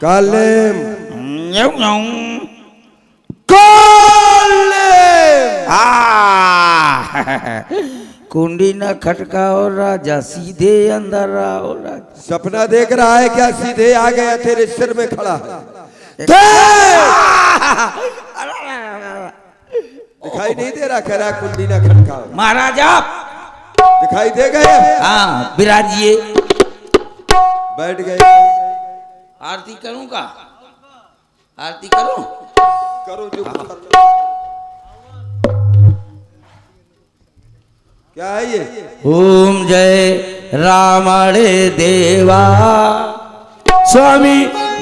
कालेम कुंडी न खटकाओ राजा, सीधे अंदर आओ राजा। सपना देख रहा है क्या? सीधे आ गया, तेरे सिर में खड़ा है। दिखाई नहीं दे रहा? कह रहा कुंडी न खटकाओ। महाराजा दिखाई दे गए? हाँ विराजिए। बैठ गए। आरती करूंगा? आरती करूं? करो जो क्या है ये? ओम जय रामणे देवा, स्वामी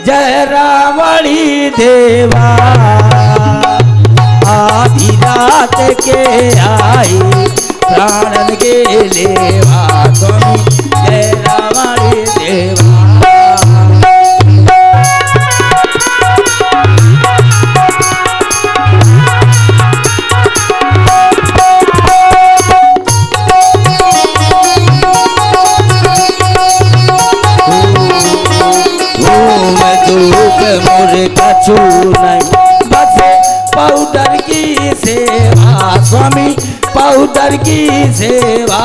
जय रामणी देवा। आधी रात के आई प्राणन के लेवा, स्वामी जय रामणे देवा। मोरे कछु नहीं बस पाउडर की सेवा, स्वामी पाउडर की सेवा।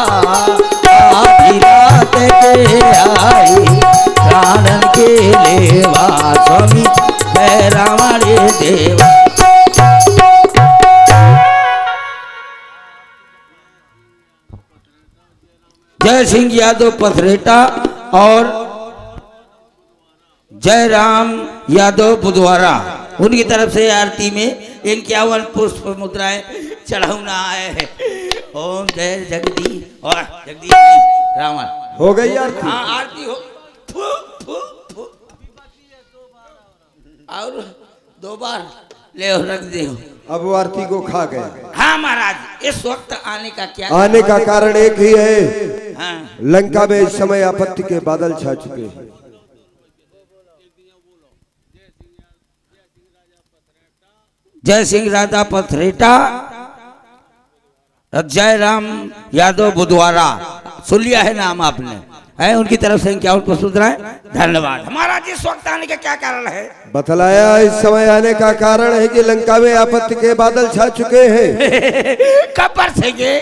आधी रात के आई प्राणन के लेवा, स्वामी जय रामणे देवा। जय सिंह यादव पथरेटा और जय राम यादव बुधवारा, उनकी तरफ से आरती में 51 पुष्प मुद्राएं चढ़ाना है। ओम जय जगदीश और जगदीश रावण। हो गई आरती? हाँ आरती हो। फू, फू, फू। और 2 बार ले रख दे। अब वो आरती को खा गया। हाँ महाराज, इस वक्त आने का क्या? आने का कारण एक ही है। हाँ। लंका में इस समय आपत्ति के बादल छा चुके हैं। जय सिंह राजा पथरेटा, जय राम यादव बुधवारा, सुन लिया है नाम आपने? है उनकी तरफ से 51 पुष्प मुद्राएं। धन्यवाद। हमारा जिस वक्त आने का क्या कारण है? बतलाया इस समय आने का कारण है कि लंका में आपत्ति के बादल छा चुके हैं। कब बरसेंगे?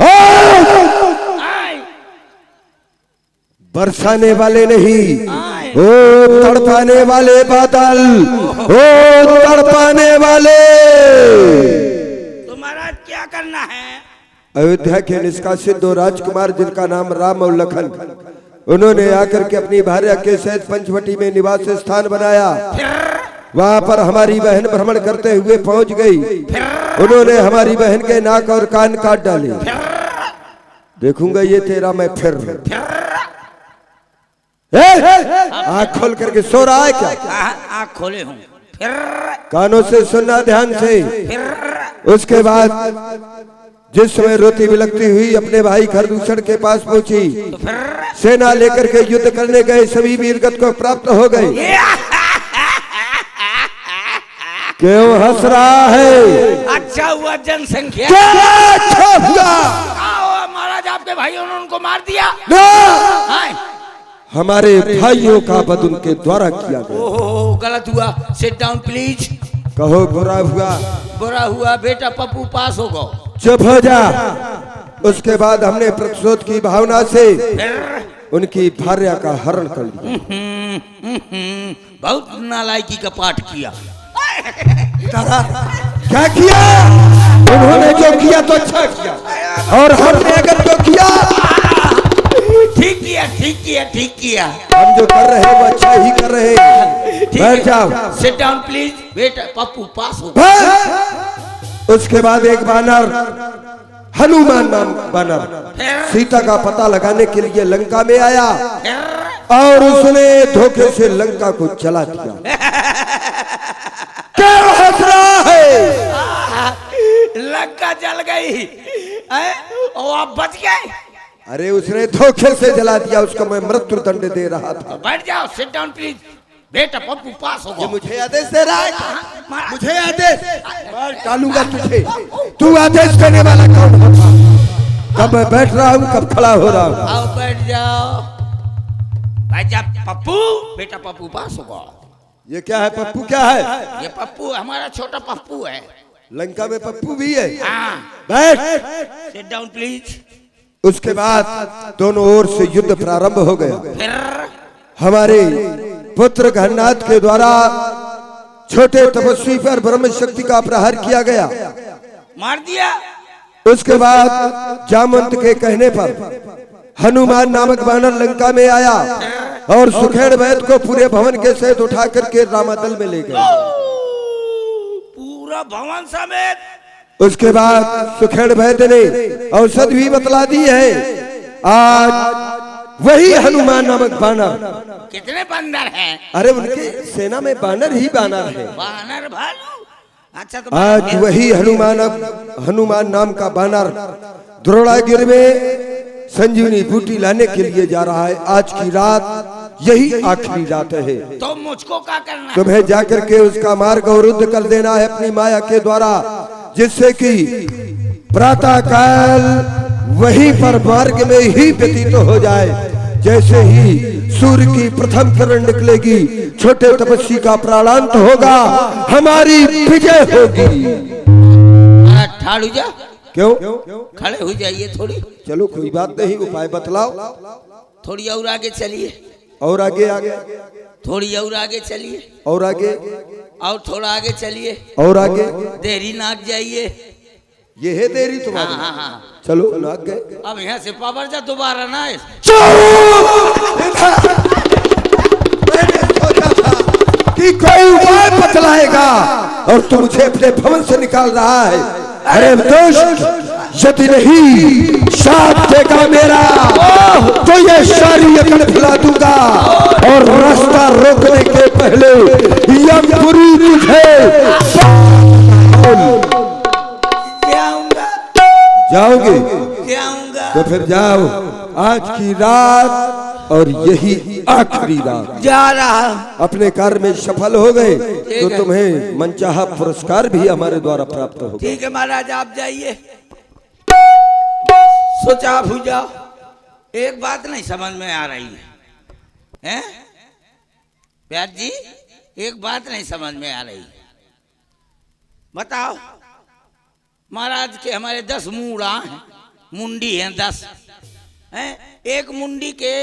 बरसाने वाले नहीं, ओ तड़पाने वाले बादल, ओ तड़पाने वाले। तो महाराज क्या करना है? अयोध्या के निष्कासित 2 राजकुमार जिनका नाम राम और लखन, उन्होंने आकर के अपनी भार्या के सहित पंचवटी में निवास स्थान बनाया। वहां पर हमारी बहन भ्रमण करते हुए पहुंच गई। उन्होंने हमारी बहन के नाक और कान काट डाले। देखूंगा ये तेरा मैं फिर। आँख खोल करके सो रहा है क्या? आँख खोले हूँ। फिर कानों से सुनना ध्यान से। उसके बाद जिस समय रोती बिलखती हुई अपने भाई खरदूषण के पास पहुंची, सेना लेकर के युद्ध करने गए सभी वीरगत को प्राप्त हो गए। क्यों हंस रहा है? अच्छा हुआ जनसंख्या। अच्छा हुआ? महाराज आपके भाइयों ने उनको मार दिया? हमारे भाइयों का वध उनके द्वारा किया गया। ओहो गलत हुआ। Sit down please. कहो बुरा हुआ? बुरा हुआ बेटा, पप्पू पास हो गो। चुप हो जा। उसके बाद हमने प्रतिशोध की भावना से उनकी भार्या का हरण कर लिया। बहुत नालायकी का पाठ किया। क्या किया? उन्होंने जो किया तो अच्छा किया, और हमने अगर जो किया ठीक किया, ठीक किया, ठीक किया। हम जो कर रहे हैं वो अच्छा ही कर रहे हैं। बैठ जाओ। सिट डाउन प्लीज बेटा, पप्पू पास हो। उसके बाद एक बानर, हनुमान नाम बानर, सीता का पता लगाने के लिए लंका में आया और उसने धोखे से लंका को जला दिया। क्या हंस रहा है? लंका जल गई और आप बच गए। अरे उसने धोखे से जला दिया, उसको मैं मृत्यु दंड दे रहा था। बैठ जाओ, सिट डाउन प्लीज बेटा, पप्पू पास होगा। ये मुझे आदेश दे रहा है? मुझे आदेश? मार डालूंगा तुझे। तू आदेश देने वाला कौन होता? अब मैं बैठ रहा हूँ, कब खड़ा हो रहा हूँ। आओ बैठ जाओ। भाई जा पप्पू, बेटा पप्पू पास होगा। ये क्या है पप्पू, क्या है? ये पप्पू हमारा छोटा पप्पू है। लंका में पप्पू भी है। हाँ बैठ। Sit down please. उसके बाद दोनों ओर से युद्ध प्रारंभ हो गया। फिर हमारे पुत्र घननाथ के द्वारा छोटे तपस्वी पर ब्रह्म शक्ति का प्रहार किया गया, मार दिया। उसके बाद जामवंत के कहने पर हनुमान नामक वानर लंका में आया और सुखेड़ वैद को पूरे भवन के सहित उठा करके रामादल में ले गए। पूरा भवन समेत। उसके बाद सुखेड़ वैद ने औषध भी बतला दी है। आज वही हनुमान नामक बानर, कितने बंदर हैं? अरे उनके सेना में बानर ही बानर है। बानर भालू। अच्छा तो आज वही हनुमान नाम का बानर द्रोणागिरि में संजीवनी बूटी लाने के लिए जा रहा है। आज की रात यही आखिरी रात है। तो मुझको क्या करना है? तुम्हें जाकर के उसका मार्ग अवरुद्ध कर देना है अपनी माया के द्वारा, जिससे कि प्रातः काल वहीं पर मार्ग में ही व्यतीत हो जाए। जैसे ही सूर्य की प्रथम किरण निकलेगी, छोटे तपस्वी का प्राणांत होगा, हमारी विजय होगी। ठाड़ हो जा। क्यों? खड़े हो जाइए थोड़ी। चलो कोई बात नहीं, उपाय बतलाओ। थोड़ी और आगे चलिए। और आगे आगे, थोड़ी और आगे चलिए। और आगे, और थोड़ा आगे चलिए। और आगे। देरी नाक जाइए। ये है देरी तुम्हारी। हाँ, हाँ, हाँ। चलो नाक गए। अब यहाँ से पावर जा दोबारा ना। मैंने सोचा था कि कोई उपाय बतलाएगा और तू मुझे अपने भवन से निकाल रहा है। अरे दोस्त, यदि नहीं साथ देगा मेरा तो ये सारी अकड़ फैला दूंगा और रास्ता रोकने के पहले यमपुरी तुझे जाओगे। तो फिर जाओ, आज की रात और यही आखिरी रात। जा रहा अपने कार्य में सफल हो गए तो तुम्हें मनचाहा पुरस्कार भी हमारे द्वारा प्राप्त होगा। ठीक है महाराज, आप जाइए। सोचा आप हो जाओ। एक बात नहीं समझ में आ रही है, प्याज जी, एक बात नहीं समझ में आ रही। बताओ, महाराज के हमारे 10 मूड़ा हैं, मुंडी हैं 10 हैं। एक मुंडी के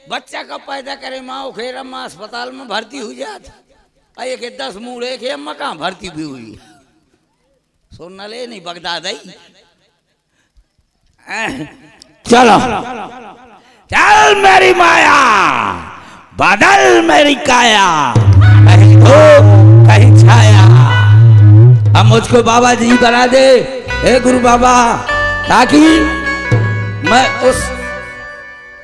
बच्चा का पैदा करे माँ खेर अम्मा अस्पताल में भर्ती हुई जाता। एक 10 मूड़े के अम्मा कहाँ भर्ती भी हुई। सुनना ले नहीं बगदाद आई। चलो चल मेरी माया, बदल मेरी काया, कहीं धूप कहीं छाया। अब मुझको बाबा जी बना दे, हे गुरु बाबा, ताकि मैं उस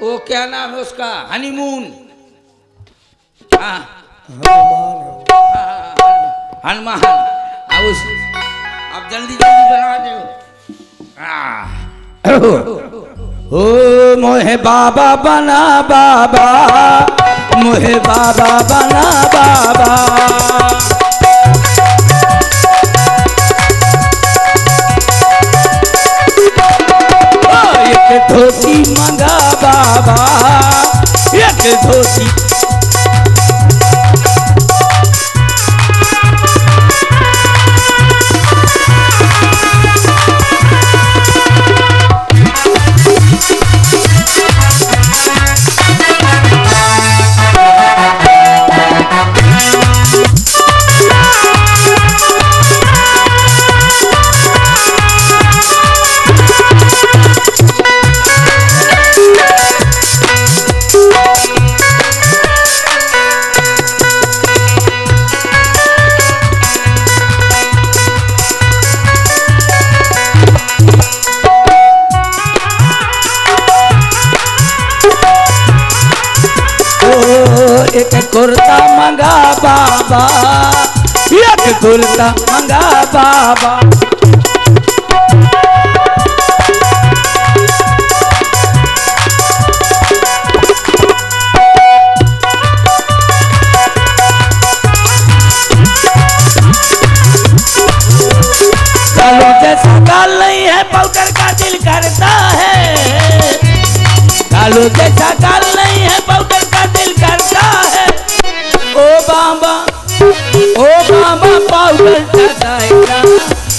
वो क्या नाम है उसका, हनीमून, हनुमान, अब जल्दी जल्दी बना दो। ओ मोहे बाबा बना बाबा, मोहे बाबा बना बाबा। एक धोती मंगा बाबा, एक धोती। एक कुर्ता मंगा बाबा, एक कुर्ता मंगा बाबा। चलो जैसा गाल नहीं है पाउडर का दिल करता है। बालों जैसा गाल नहीं है, पाउडर का दिल करता है। ओ बाबा पाउडर लगाएगा,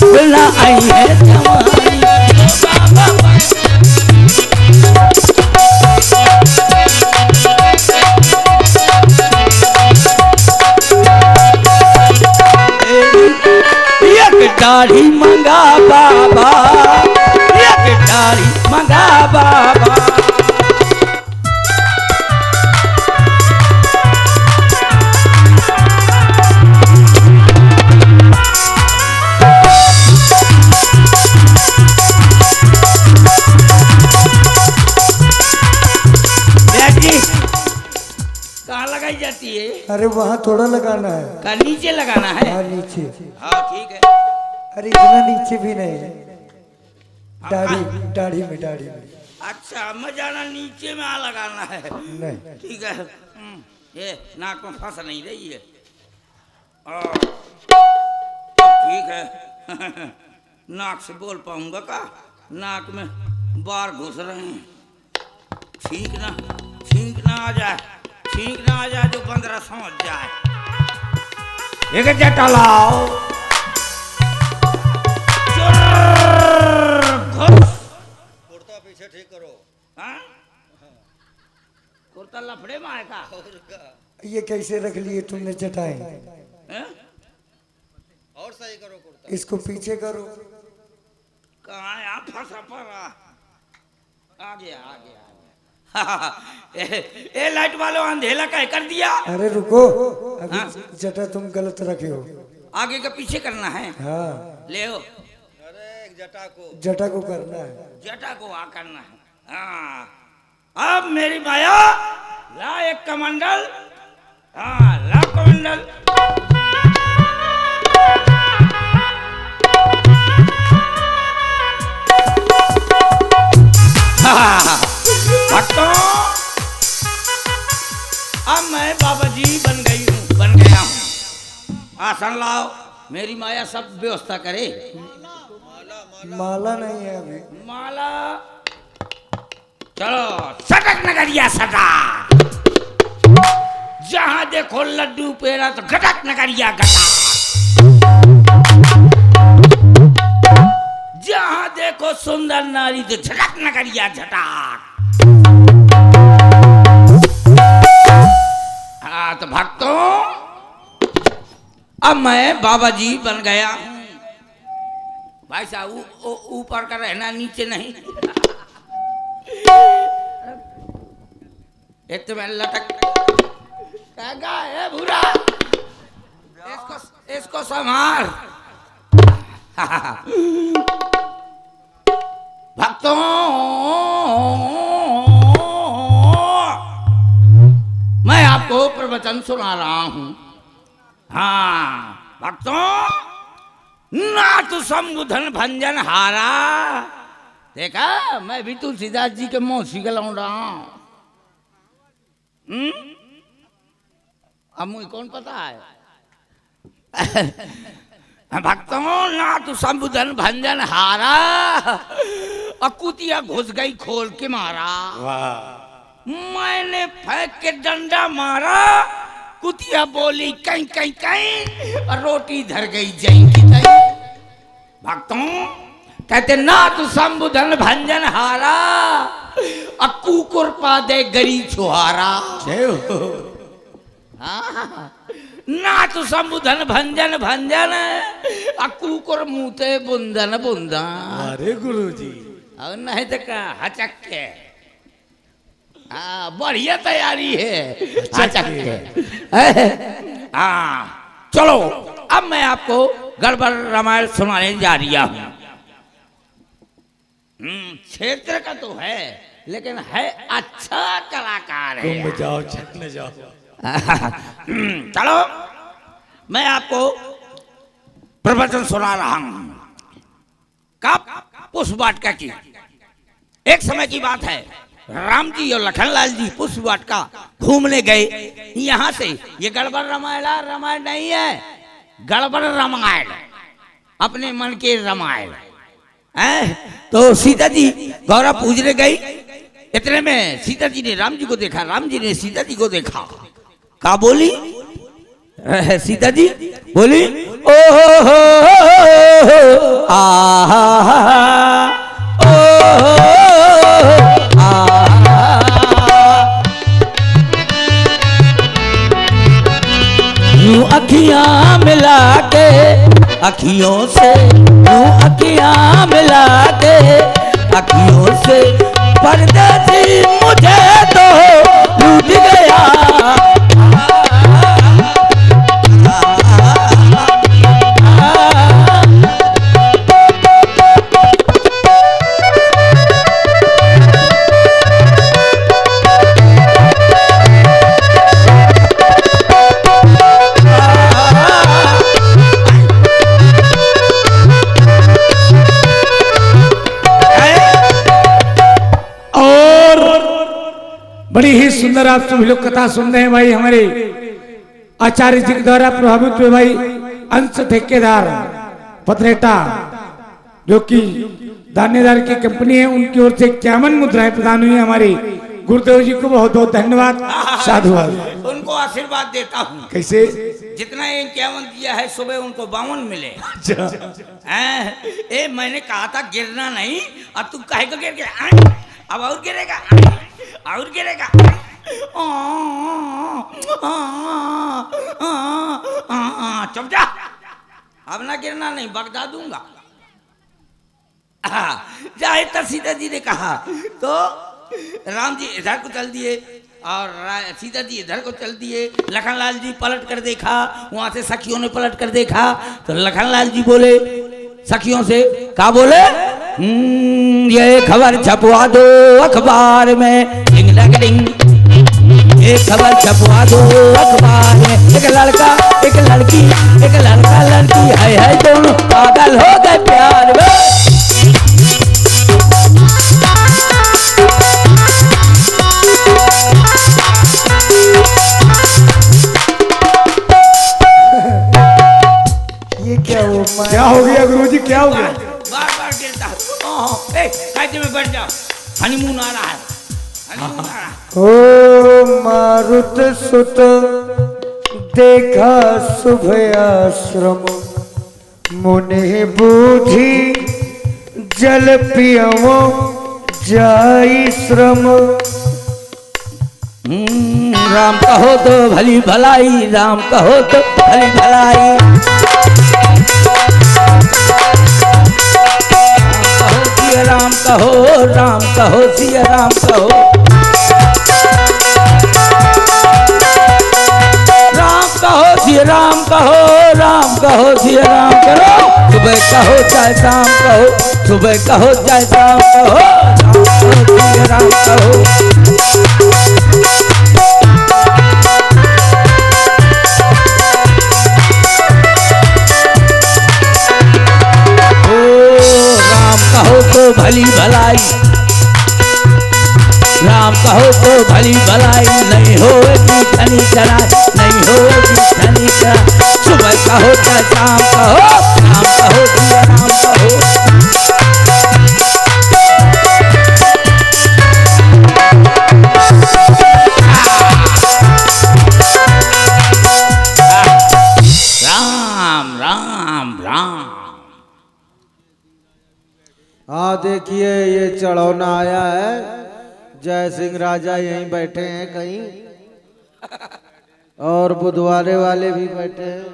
बुला आई है जवानी। ओ बाबा एक दाढ़ी मंगा बाबा, एक दाढ़ी मंगा बाबा। कहाँ लगाई जाती है? अरे वहाँ थोड़ा लगाना है। का नीचे लगाना है? हाँ नीचे। हाँ ठीक है। अरे इतना नीचे भी नहीं, दाढ़ी में। अच्छा मजाना नीचे में आ लगाना है? नहीं ठीक है। ये नाक में फंस नहीं रही है। ठीक है। नाक से बोल पाऊंगा का? नाक में बार घुस रहे हैं। छींक ना आ जाए, जो बंदरा समझ जाए। एक जटा लाओ, कुर्ता पीछे ठीक करो। हाँ? कुर्ता लफड़े में आएगा। ये कैसे रख लिए तुमने चटाई? हैं? और सही करो कुर्ता। इसको पीछे करो। कहाँ है? आप फंसा पड़ा। आ गया। ए लाइट वालों अंधेला कह कर दिया। अरे रुको, अभी हाँ? जटा तुम गलत रखे हो। आगे का पीछे करना है। हाँ ले हो, अरे एक जटा को करना है। जटा को आ करना है। हाँ अब मेरी माया ला एक कमंडल। हाँ ला कमंडल। भक्तों अब मैं बाबा जी बन गया हूँ। आसन लाओ, मेरी माया सब व्यवस्था करे। माला नहीं है अभी। माला चलो सटक नगरिया सटा। जहां देखो लड्डू पेड़ा तो घटक नगरिया घटा। जहां देखो सुंदर नारी तो झटक नगरिया झटाक। हाँ तो भक्तों अब मैं बाबा जी बन गया हूं। भाई साहब ऊपर का रहना, नीचे नहीं। एक तो मैं लटक क्या है भूरा, इसको संभाल। भक्तों मैं आपको प्रवचन सुना रहा हूं। हाँ भक्तों, नाथ संबुधन भंजन हारा। देखा मैं भी तुलसीदास जी के मौसी का लौंडा हूं। अब मुझे कौन पता है? भक्तों नाथ संबुधन भंजन हारा, अकुतिया घुस गई खोल के मारा। मैंने फेंक के डंडा मारा, कुतिया बोली कहीं कहीं कहीं, और रोटी धर गई जई की तई। भक्तों कहते नाथ संबुधन भंजन हारा, अकुकुर पा दे गरी छुहारा। नाथ संबुधन भंजन भंजन, अकुकुर मुते बुंदन बुंदा। अरे गुरुजी, और नहीं तो का हचक के। हाँ बढ़िया तैयारी है हचक के। हाँ चलो अब मैं आपको गड़बड़ रामायण सुनाने जा रहा हूँ। क्षेत्र का तो है लेकिन है अच्छा कलाकार है। तुम जाओ छटने जाओ। चलो मैं आपको प्रवचन सुना रहा हूं। कब? पुष्प वाटिका की। एक समय की बात है, राम जी और लखनलाल जी पुष्प वाटिका घूमने गए। यहां से ये गड़बड़ रामायण नहीं है, गड़बड़ रामायण, अपने मन के रामायण है। तो सीता जी गौरा पूजने गई, इतने में सीता जी ने राम जी को देखा, राम जी ने सीता जी को देखा। क्या बोली सीता जी? बोली ओ हो आ ओ आ यूं अखियां मिला के, अखियों से यूं अखियां मिला के, अखियों से परदेसी मुझे तो लूट गया। बड़ी ही सुंदर आप सभी लोग कथा सुन रहे हैं भाई। हमारे आचार्य जी के द्वारा प्रभावित हुए भाई अंश ठेकेदार पथरेटा, जो कि दानेदार की कंपनी है, उनकी ओर से 51 मुद्राएं प्रदान हुई। हमारे गुरुदेव जी को बहुत बहुत धन्यवाद, साधुवाद। उनको आशीर्वाद देता हूँ। कैसे? जितना 51 दिया है, सुबह उनको 52 मिले। ए मैंने कहा था गिरना नहीं, अब तू काहे को गिर गया? अब और गिरेगा, और गिरेगा। चुप जा, अब ना गिरना नहीं, बगदा दूंगा। जाए तो सीता जी ने कहा तो राम जी इधर को चल दिए और सीता जी इधर को चल दिए। लखनलाल जी पलट कर देखा, वहां से सखियों ने पलट कर देखा तो लखनलाल जी बोले सखियों से, क्या बोले? ये खबर छपवा दो अखबार में, डिंग डंग डिंग। ये खबर छपवा दो अखबार में, एक लड़का एक लड़की, एक लड़का लड़की है दोनों पागल हो गए प्यार में। ये क्या हो गया गुरुजी, क्या हो गया? बार बार गिरता है। कायदे में बैठ जाओ, हनीमून आ रहा है, हनीमून आ रहा है। ओ मारुत सुत देखा शुभ आश्रम, मुनि बूझी जल पियवो जाई श्रम। राम कहो तो भली भलाई, राम कहो तो भली भलाई। राम कहो, राम कहो, सिया राम कहो। राम कहो, सिया राम कहो, राम कहो, सिया राम करो। सुबह कहो चाहे शाम कहो, सुबह कहो चाहे शाम कहो, राम कहो, कहो तो भली भलाई, राम कहो तो भली भलाई। नहीं हो धनी चढ़ाई, नहीं हो धनी चढ़ाई। सुबह कहो चाहे शाम कहो, राम कहो सिया राम कहो। राम राम राम। हाँ देखिए, ये चढ़ौना आया है, जय सिंह राजा यहीं बैठे हैं कहीं, और बुधवारे वाले भी बैठे हैं,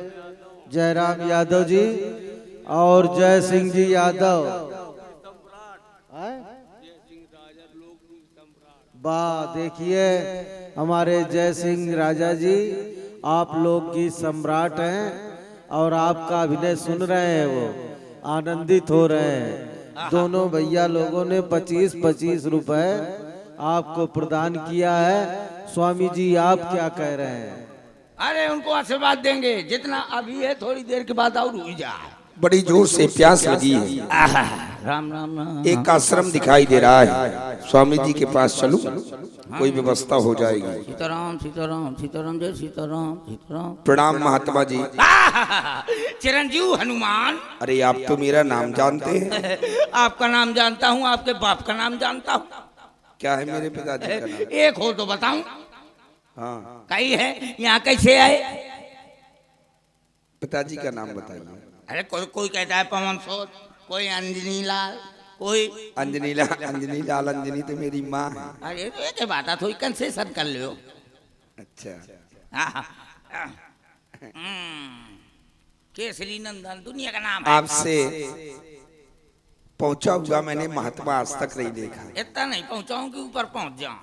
जयराम यादव जी और जय सिंह जी यादव। वाह, देखिए हमारे जय सिंह राजा जी आप लोग की सम्राट हैं और आपका अभिनय सुन रहे हैं, वो आनंदित हो रहे हैं। दोनों भैया लोगों ने 25-25 रुपए आपको प्रदान किया है। स्वामी जी आप क्या कह रहे हैं? अरे उनको आशीर्वाद देंगे, जितना अभी है थोड़ी देर के बाद और हुई जाए। बड़ी जोर से प्यास लगी है। राम राम राम। एक आश्रम दिखाई दे रहा है, स्वामी जी के पास चलूं, कोई व्यवस्था हो जाएगी। सीताराम सीताराम सीताराम, जय सीताराम सीताराम। प्रणाम महात्मा जी। चिरंजीव हनुमान। अरे आप तो मेरा नाम जानते हैं। आपका नाम जानता हूँ, आपके बाप का नाम जानता हूँ। क्या है मेरे पिताजी का नाम? एक हो तो बताऊं। हाँ, कई है, यहाँ कैसे आए? पिताजी का नाम बताइए। अरे कोई कोई कहता है पवन सोच, कोई अंजनी लाल, कोई अंजनी लाल अंजनी तो मेरी माँ है। अरे तो ये बात है, थोड़ी कंसेशन कर लो। अच्छा, हाँ, केसरी नंदन दुनिया का नाम है। आपसे पहुंचा हुआ मैंने महात्मा आज तक नहीं देखा। इतना नहीं पहुंचाऊं कि ऊपर पहुंच जाऊं।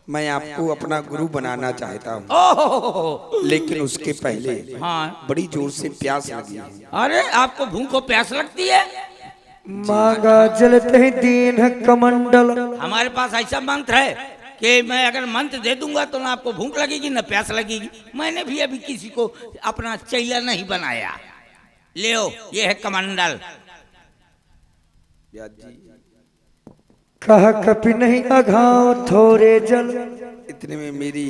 मैं आपको अपना गुरु बनाना चाहता हूँ, ओह, लेकिन उसके पहले हाँ। बड़ी जोर से प्यास लगी है। अरे आपको भूख को प्यास लगती है? मांगा जलते ही दीन है कमंडल। हमारे पास ऐसा मंत्र है कि मैं अगर मंत्र दे दूंगा तो ना आपको भूख लगेगी ना प्यास लगेगी। मैंने भी अभी किसी को अपना चैला नहीं बनाया। ले ये है कमंडल। कहा कपि नहीं अघाव थोड़े जल। इतने में मेरी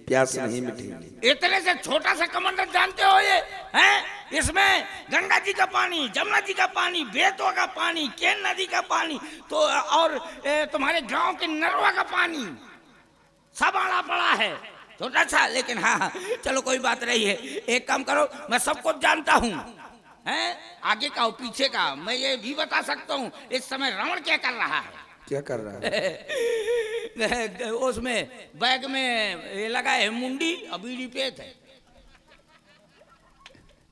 प्यास नहीं मिटेगी। इतने से छोटा सा कमंडल जानते हो ये हैं? इसमें गंगा जी का पानी, जमुना जी का पानी, बेतवा का पानी, केन नदी का पानी तो और तुम्हारे गांव के नरवा का पानी सब आड़ा पड़ा है। छोटा सा, लेकिन हाँ चलो कोई बात नहीं है। एक काम करो, मैं सब कुछ जानता हूँ, हैं? आगे का और पीछे का मैं ये भी बता सकता हूँ इस समय रावण क्या कर रहा है। क्या कर रहा है? उसमें बैग में ये लगा है मुंडी और बीड़ी पेट है।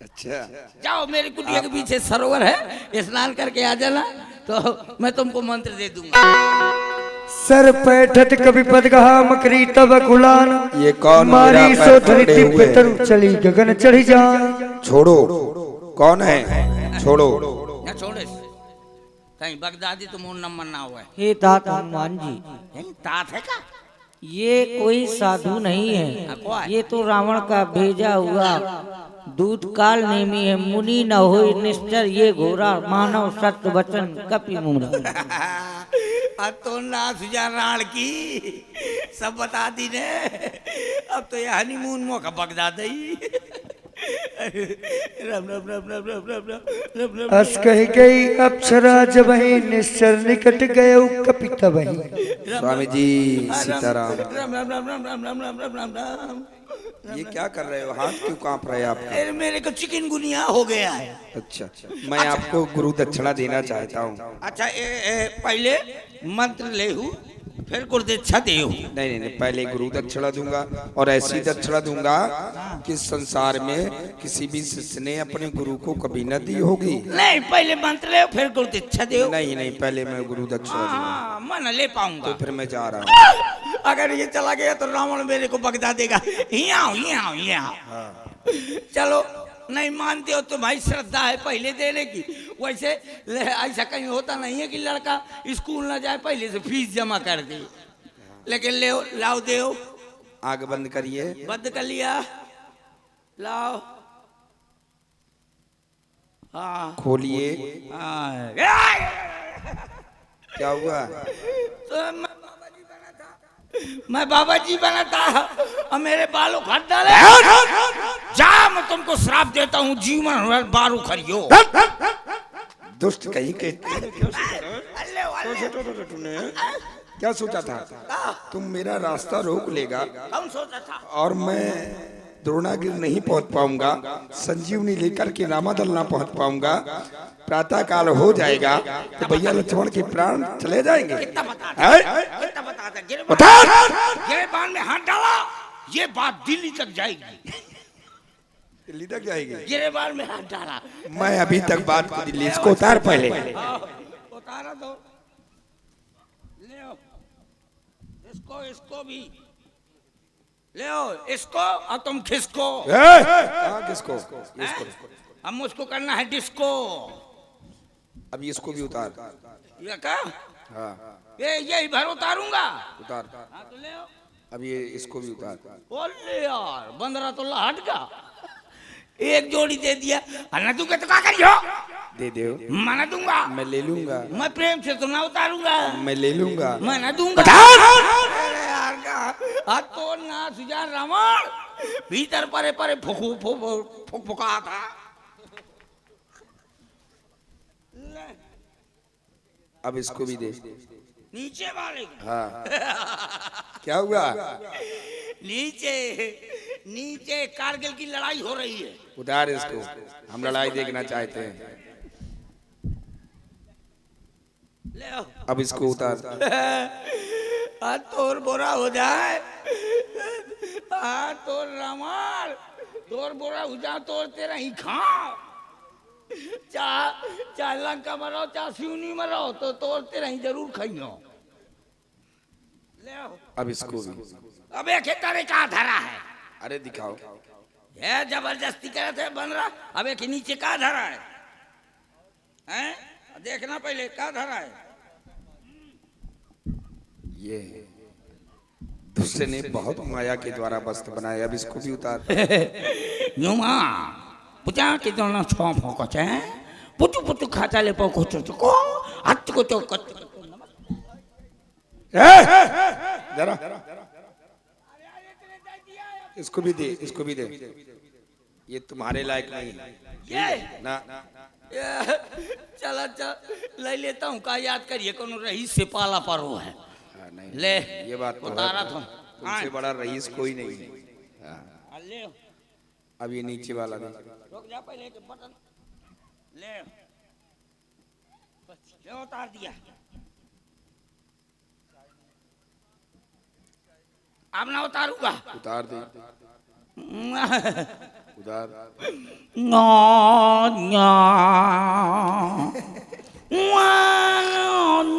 अच्छा, जाओ मेरी कुटिया के पीछे सरोवर है, स्नान करके आ जाना तो मैं तुमको मंत्र दे दूंगा। सर पैठत कभी पदगहा मकरी तब कुलान। ये कौन मारी मेरा सो पैर धरी पकड़े हुए दिव्य तरु चली गगन चढ़ी जान। छोड़ो, कौन है? छोड़ो। ना छोड़े, कहीं बगदादी तो मुंह नंबर ना हुआ है। हे तात हनुमान जी, यही तात है का? ये कोई साधु नहीं कौन? है, ये तो रावण का भेजा हुआ दूत काल नेमी है। मुनि न हो निश्चर ये घोरा, मानव सत्य वचन कपि मुरा। अब तो नाथ जा राण की सब बता दी ने। अब तो ये हनीमून मौका बगदाद ही। राम राम राम राम राम राम राम राम। अस कही गई अप्सरा जब ही निश्चर निकट गए कपि तब ही। स्वामी जी सीताराम। राम राम राम राम राम राम राम राम राम राम। ये क्या कर रहे हो? हाथ क्यों कांप रहे हैं आपका? अरे मेरे को चिकनगुनिया हो गया है। अच्छा, मैं आपको गुरु दक्षिणा देना चाहता हूँ। अच्छा पहले मंत्र ले फिर गुरुदीक्षा दे। नहीं, पहले गुरु दक्षिणा दूंगा और ऐसी दक्षिणा दूंगा कि संसार में किसी भी शिष्य ने अपने गुरु को कभी न दी होगी। नहीं, पहले मंत्र ले फिर गुरुदीक्षा दे। नहीं, पहले मैं गुरु दक्षिणा दूंगा। मैं न ले पाऊंगा तो फिर मैं जा रहा हूँ। अगर ये चला गया तो रावण मेरे को बगदा देगा। यहाँ चलो, नहीं मानते हो तो भाई श्रद्धा है पहले देने की। वैसे ऐसा कहीं होता नहीं है कि लड़का स्कूल ना जाए पहले से फीस जमा कर दे। लेकिन ले लाओ दे। आग बंद करिए। बंद कर लिया, लाओ। हाँ खोलिए। हाँ। क्या हुआ? तो मैं बाबा जी बना था और मेरे बालों काट डाले। जा, मैं तुमको श्राप देता हूँ, जीवन भर बारू खरियो। दुष्ट कहीं के। क्या सोचा था? तुम मेरा रास्ता रोक लेगा कौन सोचा था? और मैं द्रोणागिर नहीं पहुंच पाऊंगा, संजीवनी लेकर के रामादल ना पहुंच पाऊंगा, प्रातः काल हो जाएगा तो भैया लक्ष्मण के प्राण चले जाएंगे। कितना बता हैं? था गिरेबान में हाथ डाला, ये बात दिल्ली तक जाएगी। दिल्ली तक जाएगी? गिरेबान में हाथ डाला। मैं अभी तक बात को दिल्ली, इसको उतार पहले। उतारा दो, ले इसको भी ले इसको और तुम खिसको। किसको? अब मुझको करना है डिस्को। अब इसको भी उतार। ये क्या? हाँ, यही भर उतारूंगा। उतार। हाँ तो ले अब ये इसको भी उतार। बोले यार, बंदरा तो हट का एक जोड़ी दे दिया। ना दूंगा तो क्या करियो? दे दो। मैं दूंगा। मैं ले लूंगा। मैं प्रेम से तो ना उतारूंगा। मैं ले लूंगा। मैं ना दूंगा। अरे यार का तो ना सुजा रावण भीतर परे परे फुक फुका था। अब इसको भी दे। नीचे वाले को। हाँ क्या हुआ? नीचे नीचे कारगिल की लड़ाई हो रही है। उतार इसको, हम लड़ाई देखना चाहते हैं। ले आओ। अब इसको उतार। तोर बोरा हो जाए, तोर रमाल, तोर बोरा हो जाए, तोर तेरा ही खाओ। चाहे लंका मरो, चाहे सिवनी मरो, तो तोर तेरा ही जरूर खाइयो। ले आओ। अब इसको भी। अब एक तारे का धरा है। अरे दिखाओ। ये जबरदस्ती करे थे बन रहा। अब एक नीचे का धरा है, हैं? देखना पहले का धरा है। ये दूसरे ने बहुत माया के द्वारा वस्त्र बनाए। अब इसको भी उतार। नुमा पुचा के दोनों छो फोको चे पुचु पुचु खाता ले पोको चुको हट को तो कट जरा इसको भी दे, इसको भी दे। ये तुम्हारे लायक नहीं ये ना। चला चल ले लेता हूँ। का याद करिए कौन रईस से पाला परो है। हाँ, नहीं ले ये बात तो उतारा है। था। तुमसे बड़ा रईस कोई नहीं है। हाँ। ले अब ये नीचे वाला दे। रुक जा पहले के बटन ले ले उतार दिया। अब ना उतारूंगा। उतार दे, उतार। नो नो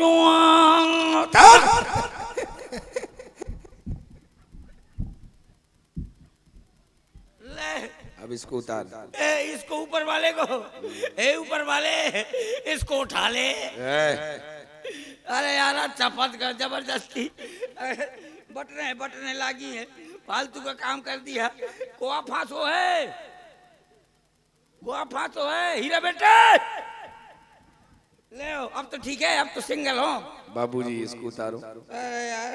नो ले अब इसको उतार। इसको ऊपर वाले को ऊपर वाले इसको उठा ले। अरे यार चपत कर जबरदस्ती। बटने लागी है, फालतू का काम कर दिया। कोआ फांसो है हीरा बेटे। ले अब तो ठीक है, अब तो सिंगल हो। बाबूजी इसको उतारो। अरे यार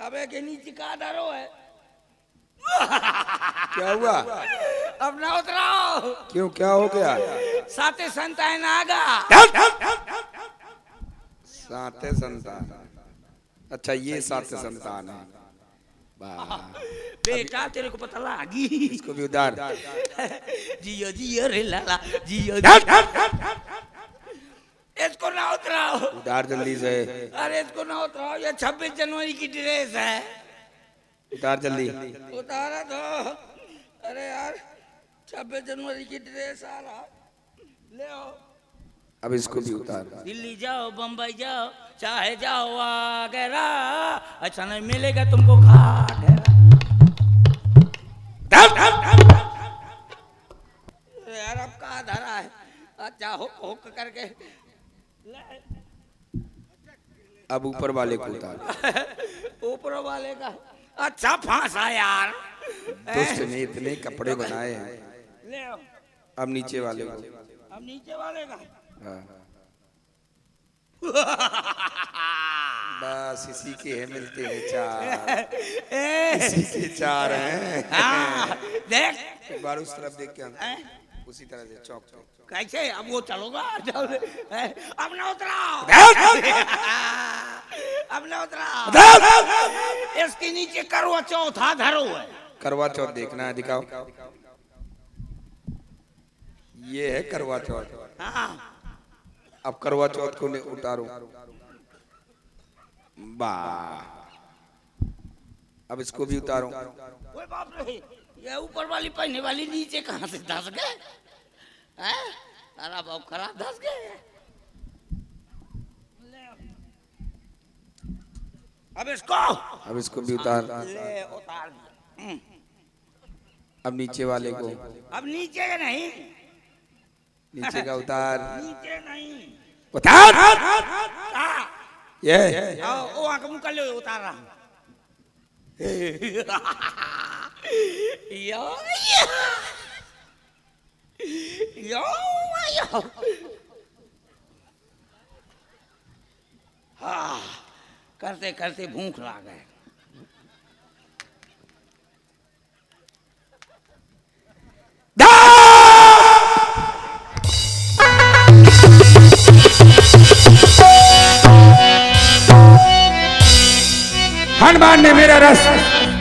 अबे के नीचे का डरो है। क्या हुआ? अब ना उतराओ। क्यों, क्या हो गया? साते संतान आगा। साते संतान। अच्छा ये साते संतान है। बेटा तेरे को पता लगी। इसको भी उतार। जियो जियो रे लाला जियो। इसको ना उतराओ। उतार जल्दी से। अरे इसको ना उतराओ, ये 26 जनवरी की ड्रेस है। उतार जल्दी। उतारा तो। अरे यार 26 जनवरी की ड्रेस आ रहा। ले आओ। अब इसको भी उतार। दिल्ली जाओ, बम्बई जाओ, चाहे जाओ आगरा, अच्छा नहीं मिलेगा तुमको घाघरा। यार अब कहाँ धरा है। अच्छा हुक करके ले। अब ऊपर वाले को उतार। ऊपर वाले का अच्छा फांसा यार। दोस्त ने इतने कपड़े बनाए हैं। ले आओ। अब नीचे वाले को। अब नीचे वाले का। हाँ। बस इसी के हैं, मिलते हैं चार। इसी के चार हैं। देख एक बार उस तरफ देख के उसी तरह से चौक चौक। कैसे अब वो चलोगा। अब ना उतराओ। अब ना उतराओ। इसके नीचे करवा चौथ धरो है। करवा चौथ देखना है, दिखाओ। ये है करवा चौथ। हाँ अब करवा चौथ को उतारो। वाह। अब इसको भी उतारो। ओए बाप रे, ये ऊपर वाली पहने वाली नीचे कहाँ से धस गए। अरे बाप खराब धस गए। अब इसको भी उतार। ले उतार। अब नीचे वाले को। अब नीचे का नहीं, नीचे का उतार। नीचे नहीं उतार। ये ओ आंख मुंह कर ले। उतार रहा यो यो यो। हाँ करते करते भूख लग गए। हनुमान ने मेरा रस,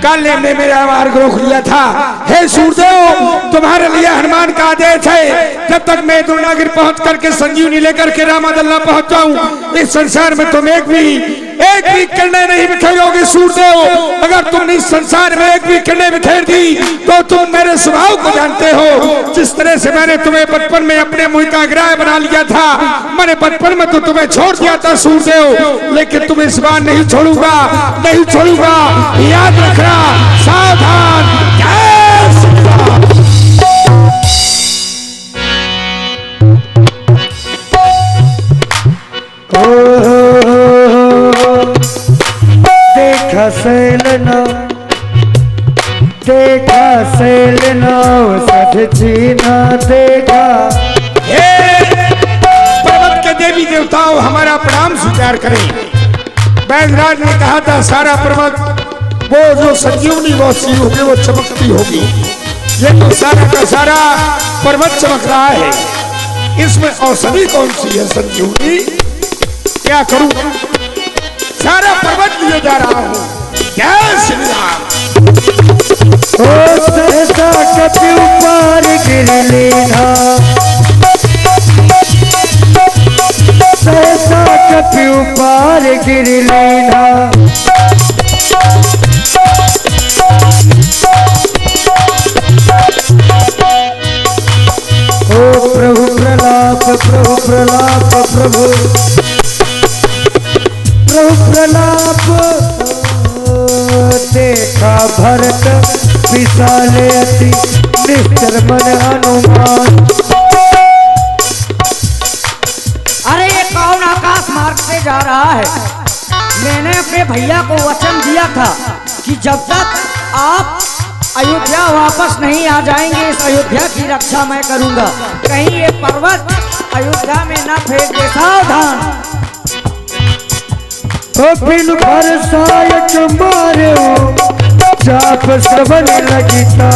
काले ने मेरा मार्ग रोक लिया था। हे सूरदेव, तुम्हारे लिए हनुमान का आदेश है, जब तक मैं दुर्नागिर पहुंच करके संजीवनी लेकर के रामादल्ला पहुंच जाऊं, इस संसार में तुम एक भी किरणें नहीं बिखेरोगे। सूरदेव, अगर तुमने इस संसार में एक भी किरणें बिखेर दी तो तुम मेरे स्वभाव को जानते हो। जिस तरह से मैंने तुम्हें बचपन में अपने मुंह का ग्राह बना लिया था, मैंने बचपन में तो तुम्हें छोड़ दिया था सूरदेव, लेकिन तुम्हें इस बार नहीं छोड़ूंगा, नहीं छोड़ूंगा, याद रखना, सावधान। जय श्री राम। देखा सैलना, देखा सैलना, सच ना देखा। पर्वत के देवी देवताओं, हमारा प्रणाम स्वीकार करें। बैजनाथ ने कहा था सारा पर्वत वो जो संजीवनी वो सी होगी, वो चमकती होगी। ये तो सारा का सारा पर्वत चमक रहा है, इसमें औषधि कौन सी है संजीवनी? क्या करूं, सारा पर्वत लिए जा रहा हूं। जय श्री राम। ओ सहसा कपि ऊपर गिर लेना, सहसा कपि ऊपर गिर लेना। ओ प्रभु प्रलाप, प्रभु प्रलाप, प्रभु प्रलाप। देखा भरत विशाले अति निश्चर मन हनुमान। अरे ये कौन आकाश मार्ग से जा रहा है? मैंने अपने भैया को वचन दिया था कि जब तक आप अयोध्या वापस नहीं आ जाएंगे, इस अयोध्या की रक्षा मैं करूंगा। कहीं ये पर्वत अयोध्या में न फेंक दे, सावधान। बिन बरसाय मारे चाप श्रवण लगिता,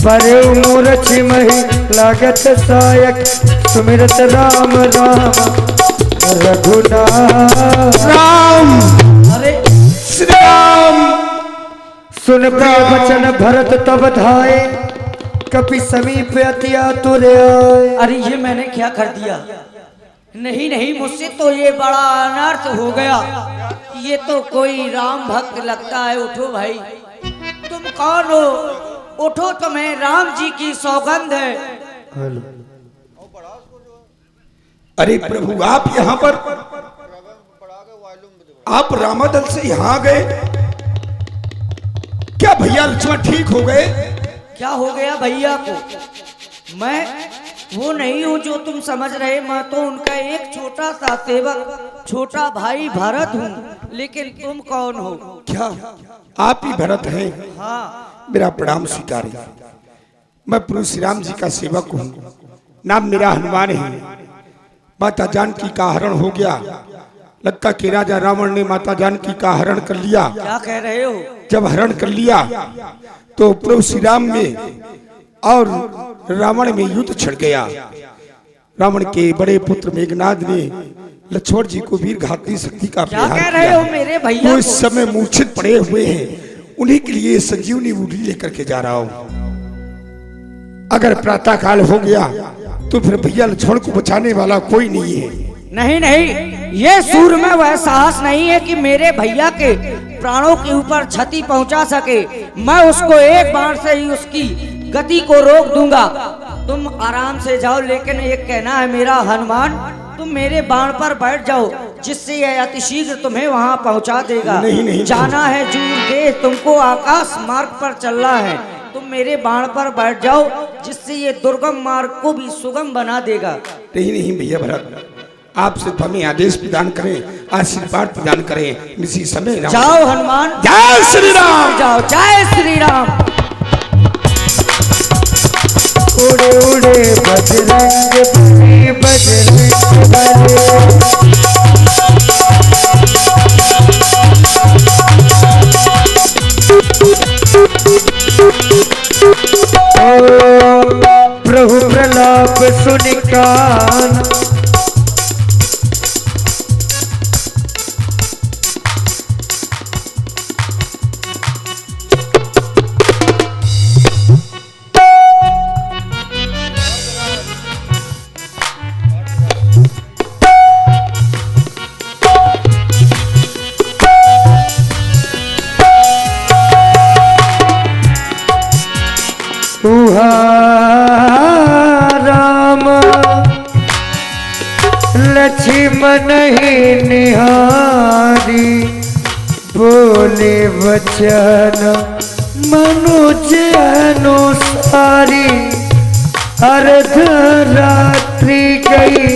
पर मूरछ मही लागत सायक, सुमिरत राम राम रघुनाथ। राम, अरे श्री राम। सुन प्रिय वचन भरत तब धाये, कपि समीप अति आतुर आए। अरे ये मैंने क्या कर दिया? नहीं नहीं, मुझसे तो ये बड़ा अनर्थ हो गया। ये तो कोई राम भक्त लगता है। उठो भाई, तुम कौन हो? उठो, तुम्हें राम जी की सौगंध है। अरे प्रभु, आप यहाँ पर, आप रामादल से यहाँ गए क्या? भैया लक्ष्मण ठीक हो गए? क्या हो गया भैया को? मैं वो नहीं हूँ जो तुम समझ रहे। मैं तो उनका एक छोटा सा सेवक, छोटा भाई भरत हूँ। लेकिन तुम कौन हो? क्या आप ही भरत हैं? हाँ। मेरा प्रणाम स्वीकार। मैं प्रभु श्री राम जी का सेवक हूँ, नाम मेरा हनुमान है। माता जानकी का हरण हो गया, लगता कि राजा रावण ने माता जानकी का हरण कर लिया। क्या कह रहे हो? जब हरण कर लिया तो प्रभु श्री राम में और रावण में युद्ध छिड़ गया। रावण के बड़े पुत्र मेघनाद ने लक्ष्मण जी को वीर घाती शक्ति का क्या कह रहे हो मेरे भैया? वो इस समय मूर्छित पड़े हुए हैं, उन्हीं के लिए संजीवनी बूटी लेकर के जा रहा हूँ। अगर प्रातः काल हो गया तो फिर भैया लक्ष्मण को बचाने वाला कोई नहीं है। नहीं नहीं, ये सूर में वह साहस नहीं है कि मेरे भैया के प्राणों के ऊपर क्षति पहुंचा सके। मैं उसको एक बाण से ही उसकी गति को रोक दूंगा। तुम आराम से जाओ, लेकिन एक कहना है मेरा हनुमान, तुम मेरे बाण पर बैठ जाओ, जिससे यह अतिशीघ्र तुम्हें वहां पहुंचा देगा। नहीं, जाना है दूर देश, तुमको आकाश मार्ग पर चलना है। तुम मेरे बाण पर बैठ जाओ, जिससे ये दुर्गम मार्ग को भी सुगम बना देगा। नहीं भैया भरत, आप सिर्फ हमें आदेश प्रदान करें, आशीर्वाद प्रदान करें। इसी समय जाओ हनुमान। जय श्री राम। जाओ, जय श्री राम। उड़े उड़े बजरंग बली, बजरंग प्रभु प्रलाप सुनि कान। मन ही निहारी बोले वचन मनुज अनुसारी अर्ध रात्रि गई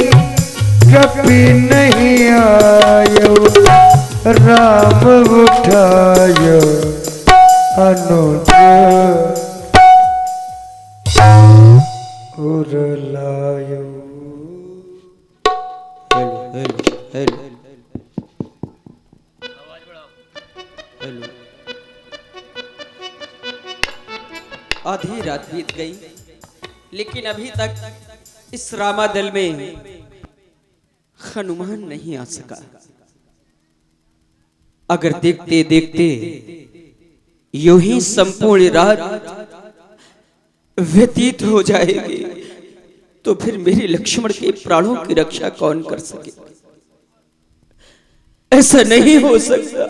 कभी नहीं आयो राम उठायो अनुज उरलायो। आधी रात बीत गई लेकिन अभी तक इस रामादल में हनुमान नहीं आ सका। अगर देखते देखते यूं ही संपूर्ण रात व्यतीत हो जाएगी तो फिर मेरे लक्ष्मण के प्राणों की रक्षा कौन कर सके। ऐसा नहीं हो सकता।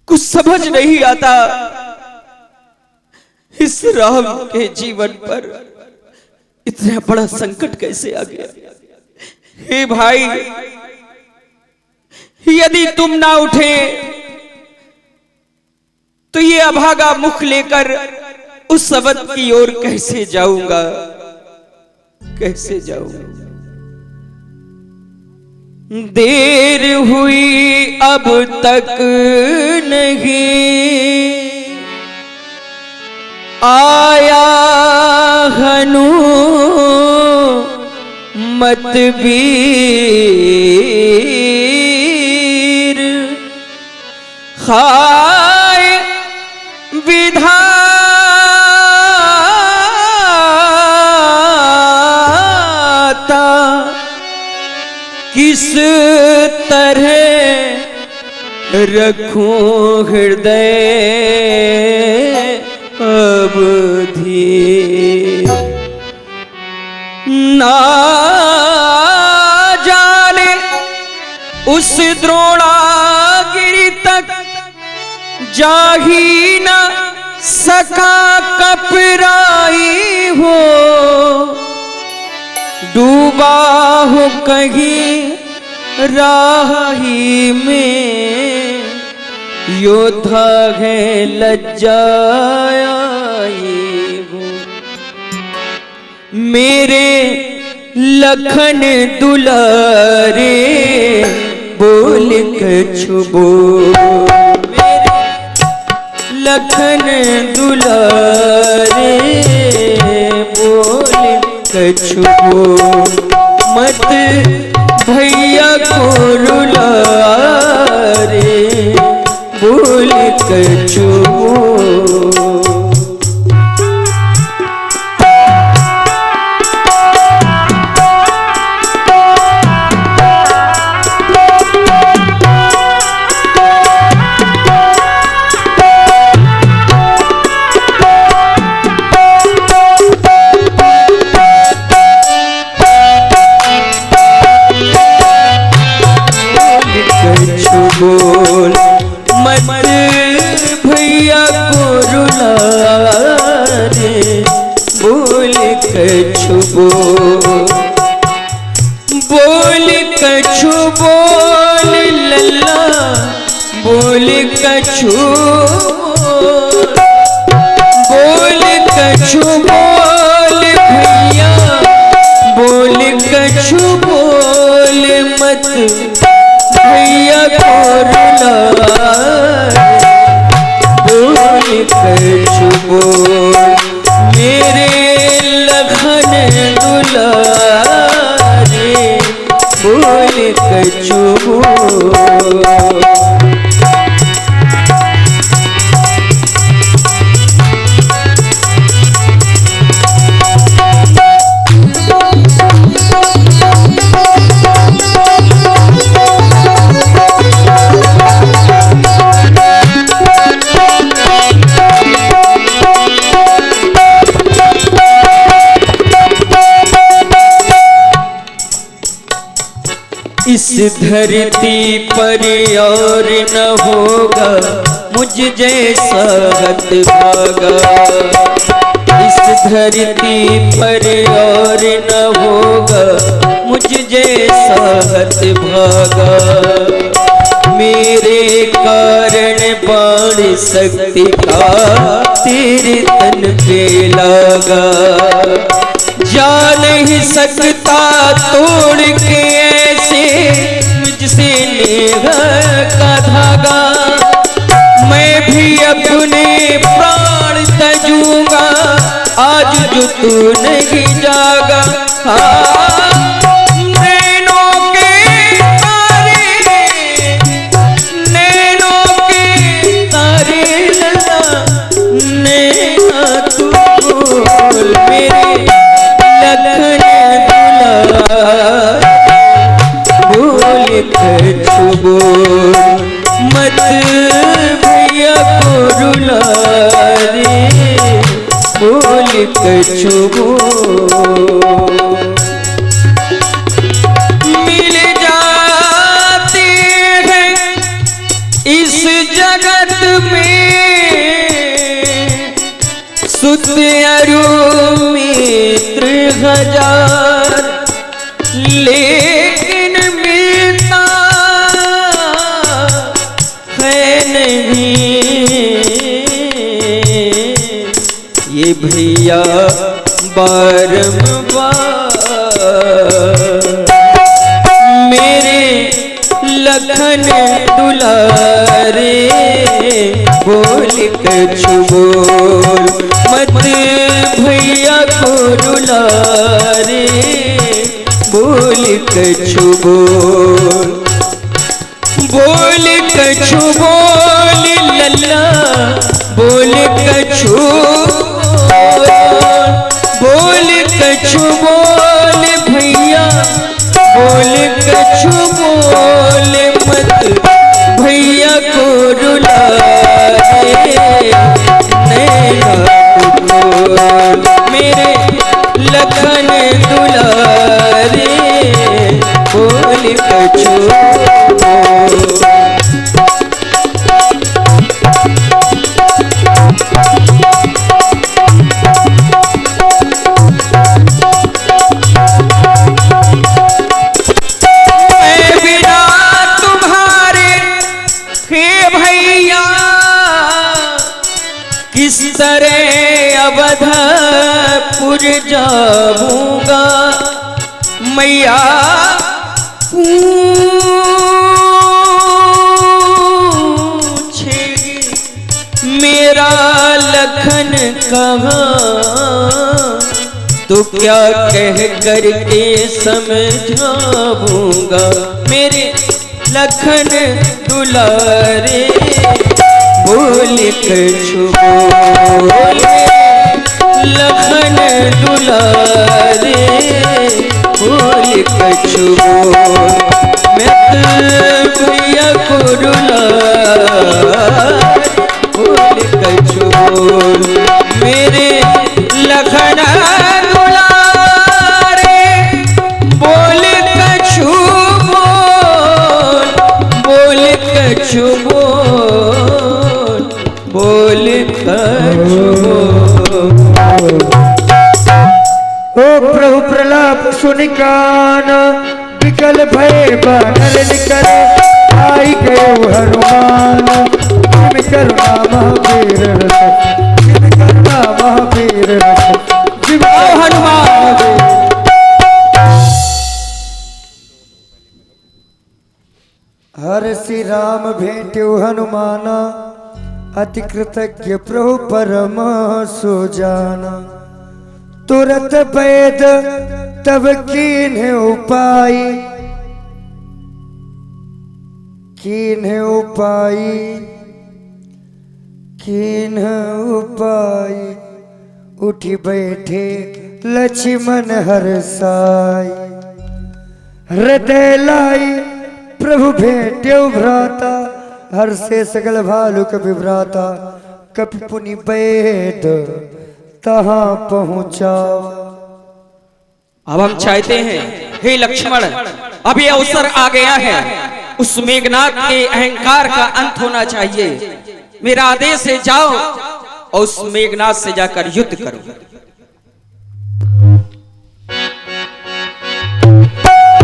कुछ समझ नहीं आता इस राम के जीवन पर इतना बड़ा संकट कैसे आ गया। हे भाई, यदि तुम ना उठे तो ये अभागा मुख लेकर उस अवध की ओर कैसे जाऊंगा, कैसे जाऊंगा। देर हुई अब तक नहीं आया हनुमत वीर हाय विधाता किस तरह रखूं हृदय अवधि ना जाने उस द्रोणागिरि तक जाही न सका कपराई हो डूबा हो कहीं राही में योद्धा है लज्जाई हो मेरे लखन दुलारे बोल कछु बोल मेरे लखन दुलारे बोल कछु बोल मत भैया को रुला रे बोल कछु बोल मत भैया को रुला रे बोल कछु बोल कछु बोल लल्ला बोल कछु बोल कछु बोल भैया बोल कछु बोल मत भैया को रुला बोल कछु बोल मेरे लखन दुलारे बोल कछु बोल इस धरती पर और न होगा मुझ जैसा हतभागा इस धरती पर और न होगा मुझ जैसा हतभागा। मेरे कारण बाण शक्ति का तेरे तन पे लगा। जा नहीं सकता तोड़ के ऐसे मुझसे नेह का धागा। मैं भी अपने प्राण तजूंगा आज जो तू नहीं जागा। नैनों के तारे लगा नैना तू बोल मेरे लखन बोल कछु बोल मत भैया को रुला रे बोल कछु बोल। मिल जाते हैं इस जगत में सुत अरु मित्र हजार लेकिन मिलता है नहीं ये भैया बारंबार। मेरे लखन दुलारे बोल कछु बोल मत भैया को रुला रे बोल कछु बोल। बोल कछु बोल लल्ला बोल कछु बोल कछु बोल भैया बोल कछु बोल मत भैया को रुला रे नैना को मेरे लखन दुलारे बोल कछु किस तरह अवधपुर जाऊंगा मैया पूछेगी मेरा लखन कहाँ तो क्या कह करके समझाऊंगा मेरे लखन दुलारे बोल कछु बोल लखन दुलारे बोल कछु बोल मैं भैया को रुला बोल कछु बोल मेरे लखन दुलारे बोल कछु बोल कछु बोल कछु ओ प्रभु प्रलाप सुनि कान विकल भय बानर निकल आई गयो हनुमान जिम करुणा महावीर रस जिम करुणा महावीर रस जिम हनुमान। हर श्री राम भेट्यो हनुमाना अति कृतज्ञ प्रभु परम सुजाना। तुरत वैद तब कीन्ह उपाय कीन्ह उपाय उठी बैठे लक्ष्मण हर्षाय। हृदय लाई प्रभु भेट्यो भ्राता हर्षे सकल भालुक विभ्राता। कपि पुनि वैद तहाँ पहुँचा। अब हम चाहते हैं हे लक्ष्मण अब ये अवसर आ गया है उस मेघनाथ के अहंकार का अंत होना चाहिए। मेरा आदेश है जाओ और उस मेघनाथ से जाकर युद्ध करूंगा।